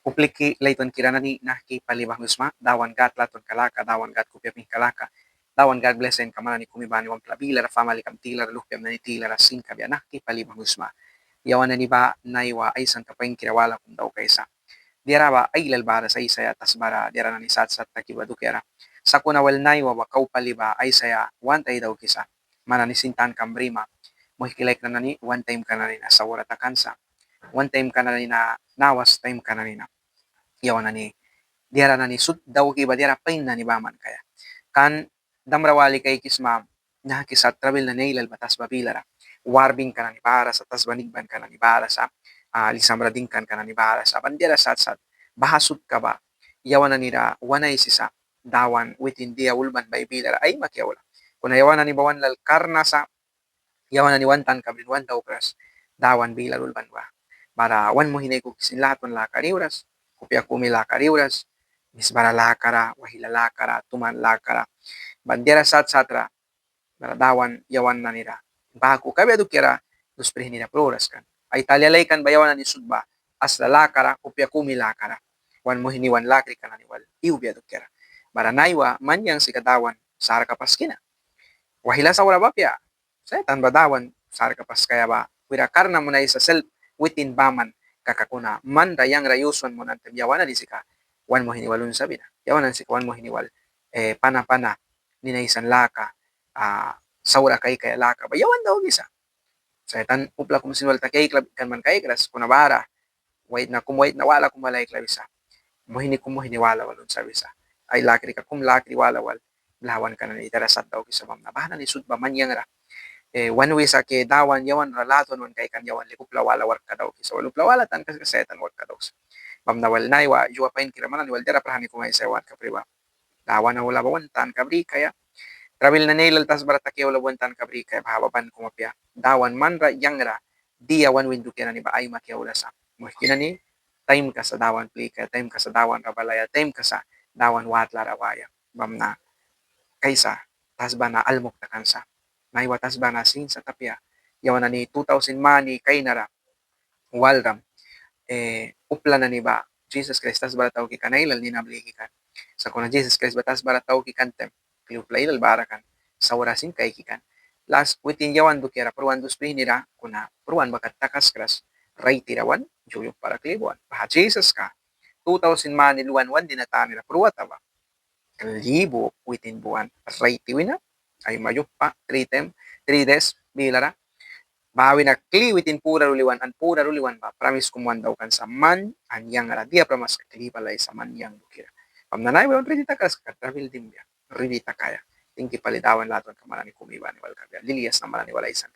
Kupliki layton kiranani nahki palibang husma, dawan gat laton kalaka, dawan gat kupiaping kalaka, dawan God bless and kamanani kumibani wang plabila, family kam tila, lupiam na ni tila, sin kabya nahki palibang husma. Yawan na ni ba naiwa ay san kapain kirawala kung daw kaysa. Diara ba ay lalbara sa isaya tas bara diara na ni sat takiba dukera. Sa kunawal naiwa wa kau paliba ay saya one tay daw kisa. Mana ni sintan kambrima. Muhikilek na nani one time ka na ni sa wala takansa. One time ka na ni na nawas time ka na ni na. Yawan na ni diara na ni sut daw kiba diara pain na ni baman kaya. Kan damrawali kay kisma nakisat travel na nailal batas babilara. Warbing ka na ni para sa tas banigban ka na ni para sa lisamradingkan ka na ni para sa bandera sat bahasut ka ba yawan na nira wanay sisa dawan within dia ulban by bilara ay makiawala. Kuna yawan na ni bawan lal karna sa yawan na ni wantan kabrin wan daw pras dawan bilar ulban ba. Para wan mo hinay ko kisin lahat wan lakariuras, kupya kumi lakariuras, misbara lakara, wahila lakara, tuman lakara, bandera satra, dawan yawan na nira. Baku kabe kira dus nira proras kan. Ay talyalay kan bayawan na ni sudba, as lakara, kupya kumi lakara. Wan mo hiniwan lakri ka na ni wal, iubya kira. Bara naiwa, manyang si kadawan, sara kapaskina. Wahila sa wala bapya, sa tan badawan, sara kapas kaya ba, wira karna mo na isa self within baman, kakakuna, man rayang rayuson mo nantem, yawan na di sika, wan mo hiniwalun sabi na, yawan na sika, wan mo hiniwal, pana-pana, ninaisan laka, saura kay kaya laka, ba yawan daw gisa. Sa tan upla kum sinwal ta kay klab kan man kay kras kunabara, wait na wala kumalay klabisa. Mo hiniwala walun sabi sa. Ay lakri ka kum lakri wala wal, lawan ka na ni darasat daw gisa bam na bahana ni sud ba manyang ra. One way sa ke dawan yawan ralaton wan kay kan yawan likupla wala war ka daw gisa. Walupla wala tan kas kasetan war ka daw. Bam na wal naiwa juwa pain kiramanan wal dara prahani kumay sa wan ka priwa. Dawan na wala bawan tan kabri kaya travel na nailal tas barata kaya wala wantan kabri kaya bahababan kumapya. Dawan manra yangra dia wan windu kaya ni ba ay makiya wala sa. Muhkina ni time ka sa dawan play kaya time ka sa dawan rabalaya time ka sa dawan watla rawaya. Bam na kaysa tas ba na almok na kansa. Naiwa tas ba na sin sa tapya. Yawan na ni 2,000 money kay nara walram upla na ni ba Jesus Christ tas barataw ki kanailal ni nabliki kan. Sa kuna Jesus Christ batas barataw ki kantem piupla ilal barakan sa warasin kay kikan. Last within yawan do kera peruan dos pinira kuna peruan bakat takas kras ray tirawan juyok para klibuan. Bah Jesus ka 2,000 mani luwan wan dinatani na peruata ba. Libo within buwan ray tiwina ay mayok pa 3 days bilara bawi na kli within pura ruliwan an pura ruliwan ba promise kumuan daw kan sa man an yang ara dia pramas kli balay sa man yang dukira pamnanay ba ready takas ka travel dim ya ready takaya tingki palidawan laton kamara ni kumiba ni wal kabya lilias na mara ni walay san